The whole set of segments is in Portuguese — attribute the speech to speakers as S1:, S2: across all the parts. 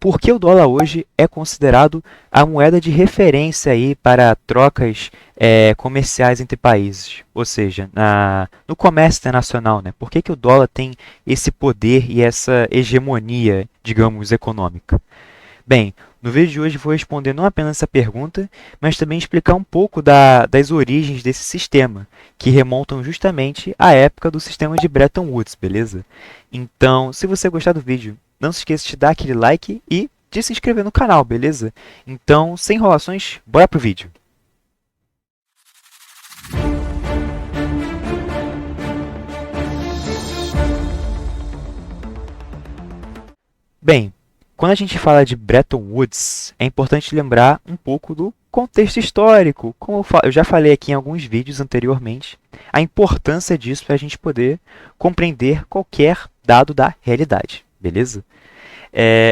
S1: por que o dólar hoje é considerado a moeda de referência aí para trocas comerciais entre países, ou seja, no comércio internacional, né? Por que, que o dólar tem esse poder e essa hegemonia, digamos, econômica? Bem, no vídeo de hoje vou responder não apenas essa pergunta, mas também explicar um pouco das origens desse sistema, que remontam justamente à época do sistema de Bretton Woods, beleza? Então, se você gostar do vídeo, não se esqueça de dar aquele like e de se inscrever no canal, beleza? Então, sem enrolações, bora pro vídeo! Bem, quando a gente fala de Bretton Woods, é importante lembrar um pouco do contexto histórico. Como eu já falei aqui em alguns vídeos anteriormente, a importância disso para a gente poder compreender qualquer dado da realidade, beleza?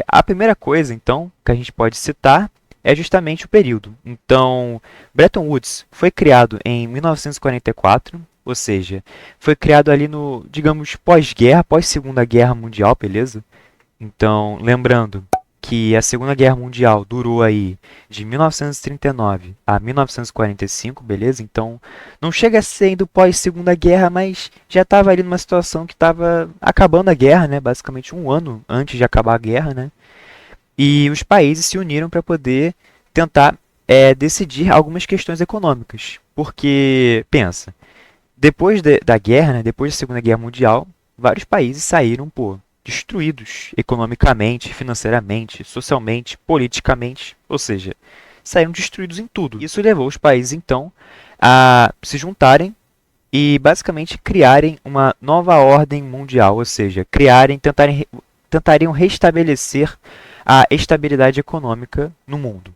S1: A primeira coisa, então, que a gente pode citar é justamente o período. Então, Bretton Woods foi criado em 1944, ou seja, foi criado ali no, digamos, pós-guerra, pós-Segunda Guerra Mundial, beleza? Então, lembrando que a Segunda Guerra Mundial durou aí de 1939 a 1945, beleza? Então, não chega a ser ainda pós-Segunda Guerra, mas já estava ali numa situação que estava acabando a guerra, né? Basicamente um ano antes de acabar a guerra, né? E os países se uniram para poder tentar decidir algumas questões econômicas. Porque, pensa, depois da guerra, né? Depois da Segunda Guerra Mundial, vários países saíram, pô, destruídos economicamente, financeiramente, socialmente, politicamente, ou seja, saíram destruídos em tudo. Isso levou os países então a se juntarem e basicamente criarem uma nova ordem mundial, ou seja, tentariam restabelecer a estabilidade econômica no mundo.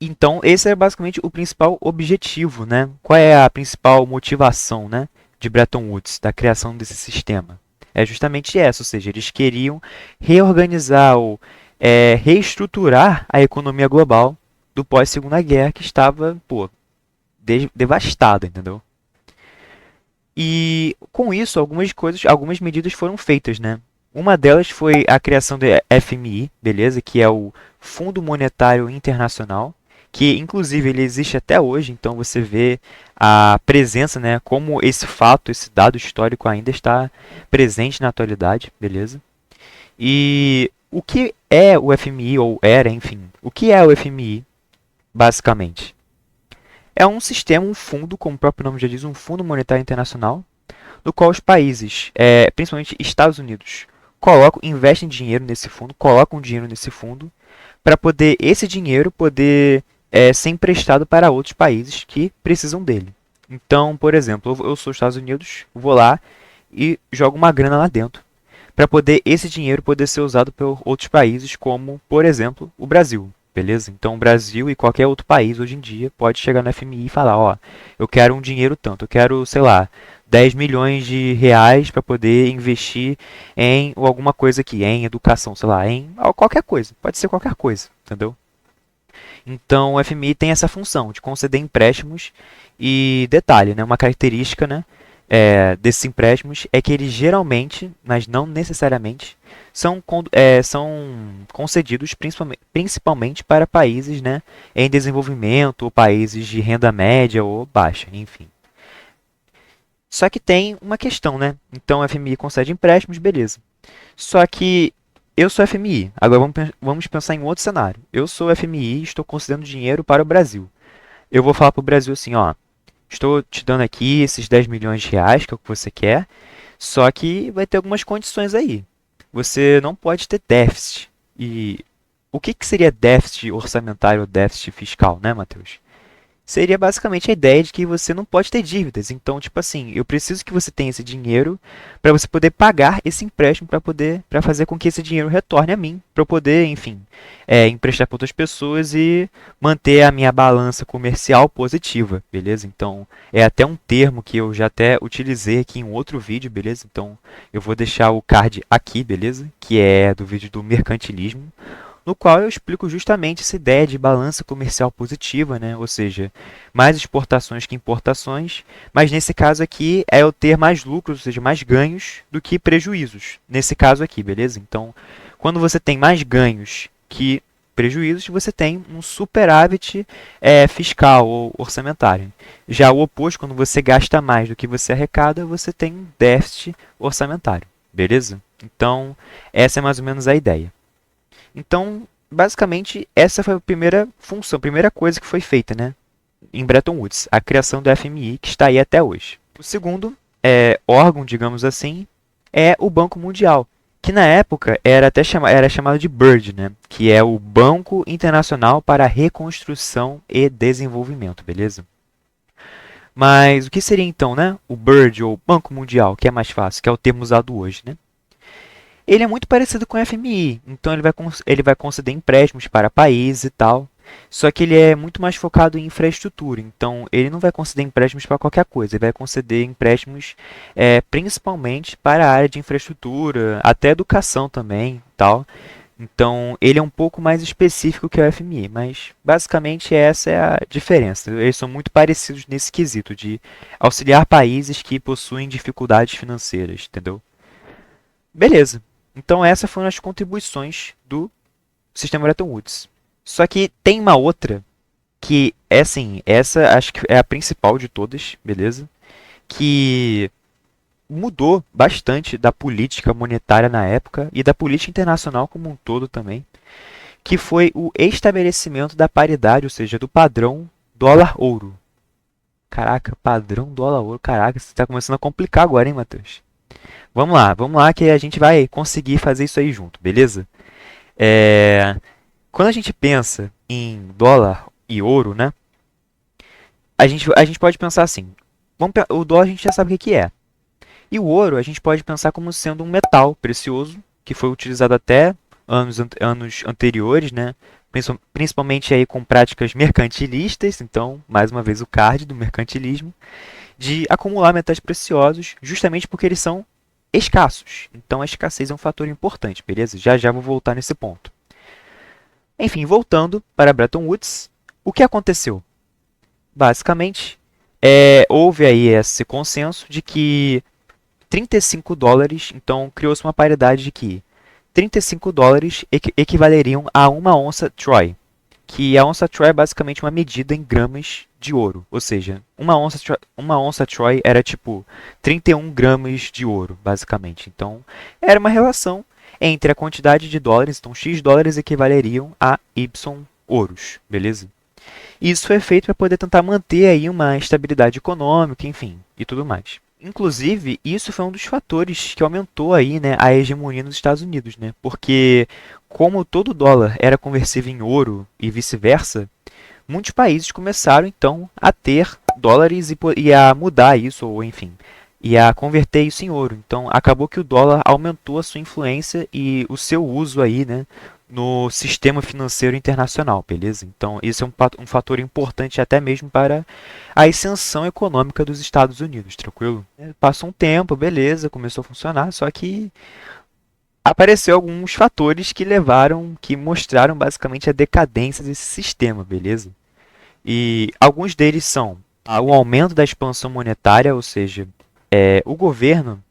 S1: Então, esse é basicamente o principal objetivo, né? Qual é a principal motivação, né, de Bretton Woods, da criação desse sistema? É justamente essa, ou seja, eles queriam reorganizar ou reestruturar a economia global do pós-Segunda Guerra, que estava, pô, devastada, entendeu? E com isso, algumas medidas foram feitas, né? Uma delas foi a criação do FMI, beleza? Que é o Fundo Monetário Internacional, que inclusive ele existe até hoje, então você vê a presença, né, como esse fato, esse dado histórico ainda está presente na atualidade, beleza? E o que é o FMI, ou era, enfim, o que é o FMI, basicamente? É um sistema, um fundo, como o próprio nome já diz, um Fundo Monetário Internacional, no qual os países, principalmente Estados Unidos, investem dinheiro nesse fundo, colocam dinheiro nesse fundo, para poder esse dinheiro poder ser emprestado para outros países que precisam dele. Então, por exemplo, eu sou os Estados Unidos, vou lá e jogo uma grana lá dentro, para poder esse dinheiro poder ser usado por outros países, como, por exemplo, o Brasil. Beleza? Então, o Brasil e qualquer outro país hoje em dia pode chegar no FMI e falar, ó, eu quero um dinheiro tanto, eu quero, sei lá, 10 milhões de reais para poder investir em alguma coisa aqui, em educação, sei lá, em qualquer coisa. Pode ser qualquer coisa, entendeu? Então, o FMI tem essa função de conceder empréstimos e, detalhe, né, uma característica, né, desses empréstimos é que eles geralmente, mas não necessariamente, são concedidos principalmente para países, né, em desenvolvimento ou países de renda média ou baixa, enfim. Só que tem uma questão, né? Então, o FMI concede empréstimos, beleza. Só que eu sou FMI. Agora vamos pensar em outro cenário. Eu sou FMI e estou concedendo dinheiro para o Brasil. Eu vou falar para o Brasil assim, ó, estou te dando aqui esses 10 milhões de reais, que é o que você quer, só que vai ter algumas condições aí. Você não pode ter déficit. E o que seria déficit orçamentário ou déficit fiscal, né, Matheus? Seria basicamente a ideia de que você não pode ter dívidas. Então, tipo assim, eu preciso que você tenha esse dinheiro para você poder pagar esse empréstimo para fazer com que esse dinheiro retorne a mim, para eu poder, enfim, emprestar para outras pessoas e manter a minha balança comercial positiva, beleza? Então, é até um termo que eu já até utilizei aqui em um outro vídeo, beleza? Então, eu vou deixar o card aqui, beleza? Que é do vídeo do mercantilismo, no qual eu explico justamente essa ideia de balança comercial positiva, né? Ou seja, mais exportações que importações, mas nesse caso aqui é eu ter mais lucros, ou seja, mais ganhos do que prejuízos, nesse caso aqui, beleza? Então, Quando você tem mais ganhos que prejuízos, você tem um superávit fiscal ou orçamentário. Já o oposto, quando você gasta mais do que você arrecada, você tem um déficit orçamentário. Beleza? Então, essa é mais ou menos a ideia. Então, basicamente, essa foi a primeira função, a primeira coisa que foi feita, né, em Bretton Woods, a criação do FMI, que está aí até hoje. O segundo órgão, digamos assim, é o Banco Mundial, que na época era chamado de BIRD, né, que é o Banco Internacional para a Reconstrução e Desenvolvimento, beleza? Mas o que seria então, né, o BIRD ou Banco Mundial, que é mais fácil, que é o termo usado hoje, né? Ele é muito parecido com o FMI, então ele vai conceder empréstimos para países e tal. Só que ele é muito mais focado em infraestrutura, então ele não vai conceder empréstimos para qualquer coisa, ele vai conceder empréstimos principalmente para a área de infraestrutura, até educação também, tal. Então ele é um pouco mais específico que o FMI, mas basicamente essa é a diferença. Eles são muito parecidos nesse quesito de auxiliar países que possuem dificuldades financeiras, entendeu? Beleza. Então essas foram as contribuições do sistema Bretton Woods. Só que tem uma outra que é assim, essa acho que é a principal de todas, beleza? Que mudou bastante da política monetária na época e da política internacional como um todo também, que foi o estabelecimento da paridade, ou seja, do padrão dólar-ouro. Caraca, padrão dólar-ouro, caraca, você está começando a complicar agora, hein, Matheus? Vamos lá que a gente vai conseguir fazer isso aí junto, beleza? É, Quando a gente pensa em dólar e ouro, né? A gente pode pensar assim. O dólar a gente já sabe o que é. E o ouro a gente pode pensar como sendo um metal precioso que foi utilizado até anos anteriores, né? Principalmente aí com práticas mercantilistas, então, mais uma vez o card do mercantilismo, de acumular metais preciosos justamente porque eles são escassos. Então a escassez é um fator importante, beleza? Já já vou voltar nesse ponto. Enfim, voltando para Bretton Woods, o que aconteceu? Basicamente, houve aí esse consenso de que 35 dólares, então criou-se uma paridade de que 35 dólares equivaleriam a uma onça Troy, que a onça Troy é basicamente uma medida em gramas de ouro, ou seja, uma onça Troy era tipo 31 gramas de ouro, basicamente. Então, era uma relação entre a quantidade de dólares, então X dólares equivaleriam a Y ouros, beleza? Isso foi feito para poder tentar manter aí uma estabilidade econômica, enfim, e tudo mais. Inclusive, isso foi um dos fatores que aumentou aí, né, a hegemonia nos Estados Unidos, né? Porque como todo dólar era conversível em ouro e vice-versa, muitos países começaram então a ter dólares e a mudar isso, ou enfim, e a converter isso em ouro. Então, acabou que o dólar aumentou a sua influência e o seu uso aí, né, no sistema financeiro internacional, beleza? Então, isso é um fator importante até mesmo para a ascensão econômica dos Estados Unidos, tranquilo? Passou um tempo, beleza, começou a funcionar, só que apareceu alguns fatores que mostraram basicamente a decadência desse sistema, beleza? E alguns deles são o aumento da expansão monetária, ou seja, o governo,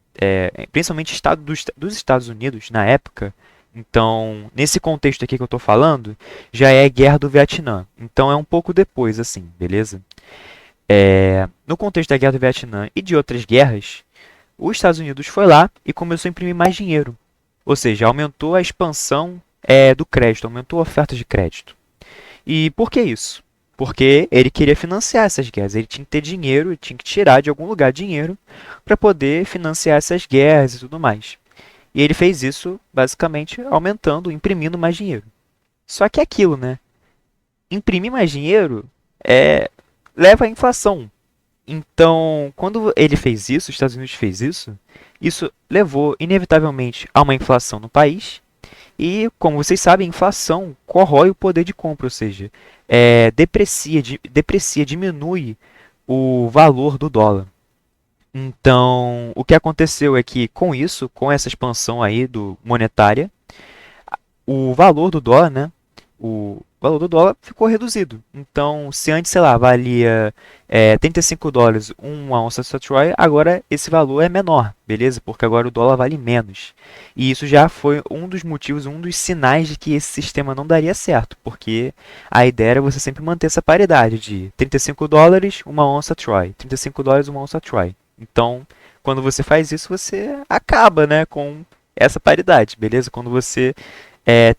S1: principalmente o Estado dos Estados Unidos, na época, então, nesse contexto aqui que eu estou falando, já é a Guerra do Vietnã. Então, é um pouco depois, assim, beleza? No contexto da Guerra do Vietnã e de outras guerras, os Estados Unidos foi lá e começou a imprimir mais dinheiro. Ou seja, aumentou a expansão do crédito, aumentou a oferta de crédito. E por que isso? Porque ele queria financiar essas guerras, ele tinha que ter dinheiro, ele tinha que tirar de algum lugar dinheiro para poder financiar essas guerras e tudo mais. E ele fez isso basicamente aumentando, imprimindo mais dinheiro. Só que é aquilo, né? Imprimir mais dinheiro leva à inflação. Então, quando ele fez isso, os Estados Unidos fez isso, isso levou inevitavelmente a uma inflação no país. E, como vocês sabem, a inflação corrói o poder de compra, ou seja, deprecia, diminui o valor do dólar. Então, o que aconteceu é que com isso, com essa expansão aí do monetária, o valor do dólar, né, o valor do dólar ficou reduzido. Então, se antes, sei lá, valia US$ 35 uma onça Troy, agora esse valor é menor, beleza? Porque agora o dólar vale menos. E isso já foi um dos motivos, um dos sinais de que esse sistema não daria certo, porque a ideia era você sempre manter essa paridade de US$ 35 uma onça Troy, US$ 35 uma onça Troy. Então, quando você faz isso, você acaba, né, com essa paridade, beleza? Quando você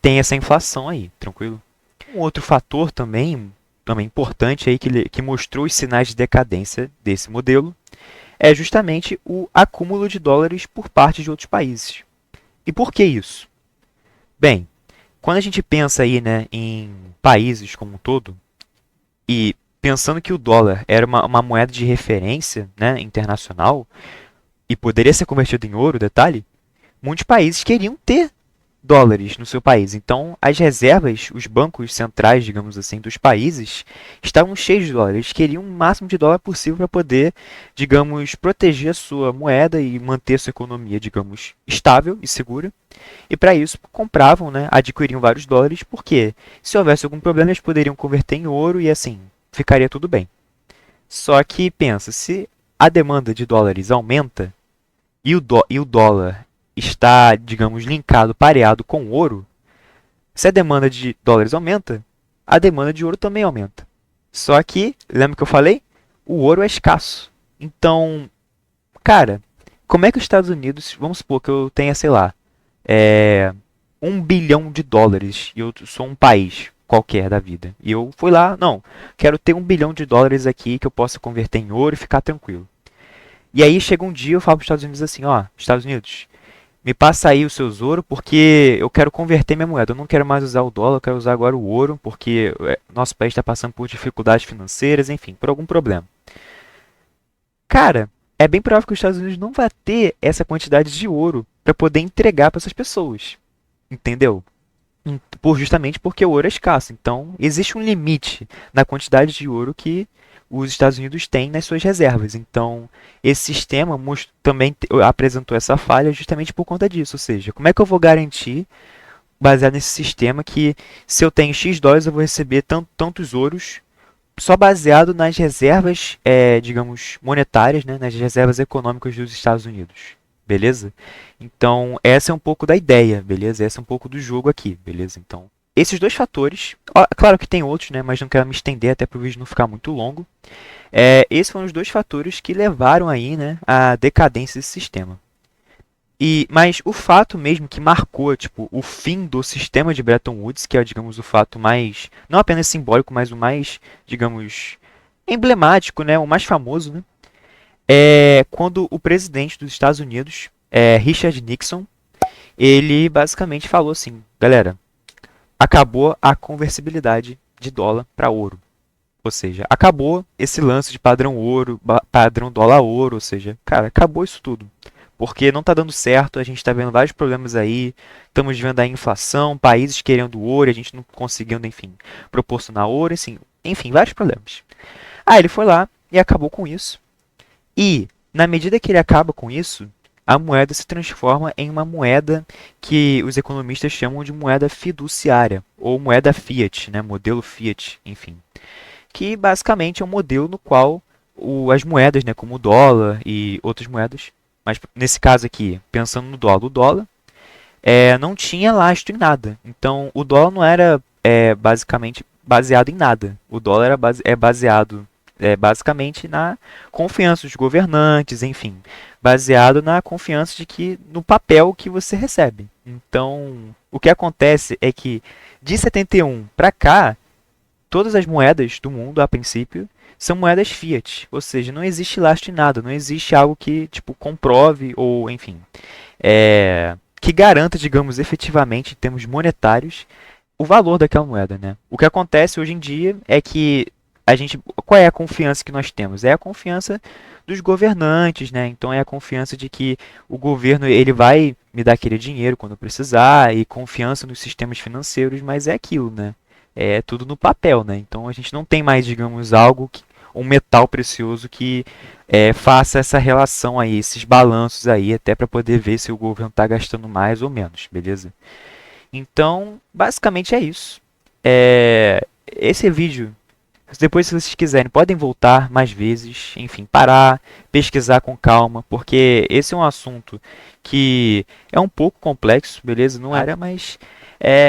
S1: tem essa inflação aí, tranquilo? Um outro fator também importante aí que mostrou os sinais de decadência desse modelo é justamente o acúmulo de dólares por parte de outros países. E por que isso? Bem, quando a gente pensa aí, né, em países como um todo, e pensando que o dólar era uma moeda de referência, né, internacional, e poderia ser convertido em ouro, detalhe, muitos países queriam ter dólares no seu país. Então, as reservas, os bancos centrais, digamos assim, dos países estavam cheios de dólares. Eles queriam o máximo de dólar possível para poder, digamos, proteger a sua moeda e manter a sua economia, digamos, estável e segura. E para isso compravam, né, adquiriam vários dólares, porque se houvesse algum problema eles poderiam converter em ouro e assim ficaria tudo bem. Só que pensa, se a demanda de dólares aumenta e o dólar está, digamos, linkado, pareado com o ouro, se a demanda de dólares aumenta, a demanda de ouro também aumenta. Só que, lembra que eu falei? O ouro é escasso. Então, cara, como é que os Estados Unidos, vamos supor que eu tenha, sei lá, 1 bilhão de dólares e eu sou um país qualquer da vida. E eu fui lá, não, quero ter 1 bilhão de dólares aqui que eu possa converter em ouro e ficar tranquilo. E aí chega um dia eu falo para os Estados Unidos assim, ó, Estados Unidos, me passa aí o seu ouro porque eu quero converter minha moeda. Eu não quero mais usar o dólar, eu quero usar agora o ouro porque nosso país está passando por dificuldades financeiras, enfim, por algum problema. Cara, é bem provável que os Estados Unidos não vai ter essa quantidade de ouro para poder entregar para essas pessoas. Entendeu? Justamente porque o ouro é escasso. Então, existe um limite na quantidade de ouro que os Estados Unidos têm nas suas reservas. Então, esse sistema também apresentou essa falha justamente por conta disso. Ou seja, como é que eu vou garantir, baseado nesse sistema, que se eu tenho X dólares, eu vou receber tantos ouros só baseado nas reservas, digamos, monetárias, né, nas reservas econômicas dos Estados Unidos. Beleza? Então, essa é um pouco da ideia, beleza? Essa é um pouco do jogo aqui, beleza? Então, esses dois fatores, claro que tem outros, né, mas não quero me estender até para o vídeo não ficar muito longo. Esses foram os dois fatores que levaram aí, né, à decadência desse sistema. Mas o fato mesmo que marcou, tipo, o fim do sistema de Bretton Woods, que é, digamos, o fato mais, não apenas simbólico, mas o mais, digamos, emblemático, né, o mais famoso, né, é quando o presidente dos Estados Unidos, Richard Nixon, ele basicamente falou assim, galera, acabou a conversibilidade de dólar para ouro. Ou seja, acabou esse lance de padrão ouro, padrão dólar ouro, ou seja, cara, acabou isso tudo. Porque não está dando certo, a gente está vendo vários problemas aí, estamos vendo a inflação, países querendo ouro, a gente não conseguindo, enfim, proporcionar ouro, assim, enfim, vários problemas. Aí ele foi lá e acabou com isso. E, na medida que ele acaba com isso, a moeda se transforma em uma moeda que os economistas chamam de moeda fiduciária, ou moeda fiat, né, modelo fiat, enfim. Que basicamente é um modelo no qual as moedas, né, como o dólar e outras moedas, mas nesse caso aqui, pensando no dólar, o dólar não tinha lastro em nada. Então, o dólar não era basicamente baseado em nada. O dólar é baseado basicamente na confiança dos governantes, enfim, baseado na confiança de que no papel que você recebe. Então, o que acontece é que de 71 para cá, todas as moedas do mundo, a princípio, são moedas fiat, ou seja, não existe lastro em nada, não existe algo que tipo comprove ou, enfim, que garanta, digamos, efetivamente em termos monetários o valor daquela moeda, né? O que acontece hoje em dia é que qual é a confiança que nós temos? É a confiança dos governantes, né? Então é a confiança de que o governo ele vai me dar aquele dinheiro quando eu precisar e confiança nos sistemas financeiros, mas é aquilo, né? É tudo no papel, né? Então a gente não tem mais, digamos, um metal precioso que faça essa relação aí, esses balanços aí, até para poder ver se o governo está gastando mais ou menos, beleza? Então, basicamente é isso. Esse vídeo, depois se vocês quiserem, podem voltar mais vezes, enfim, parar, pesquisar com calma, porque esse é um assunto que é um pouco complexo, beleza? Não era, mas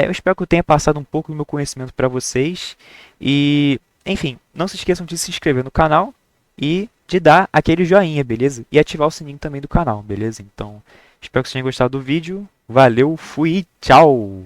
S1: eu espero que eu tenha passado um pouco do meu conhecimento para vocês. E, enfim, não se esqueçam de se inscrever no canal e de dar aquele joinha, beleza? E ativar o sininho também do canal, beleza? Então, espero que vocês tenham gostado do vídeo. Valeu, fui e tchau!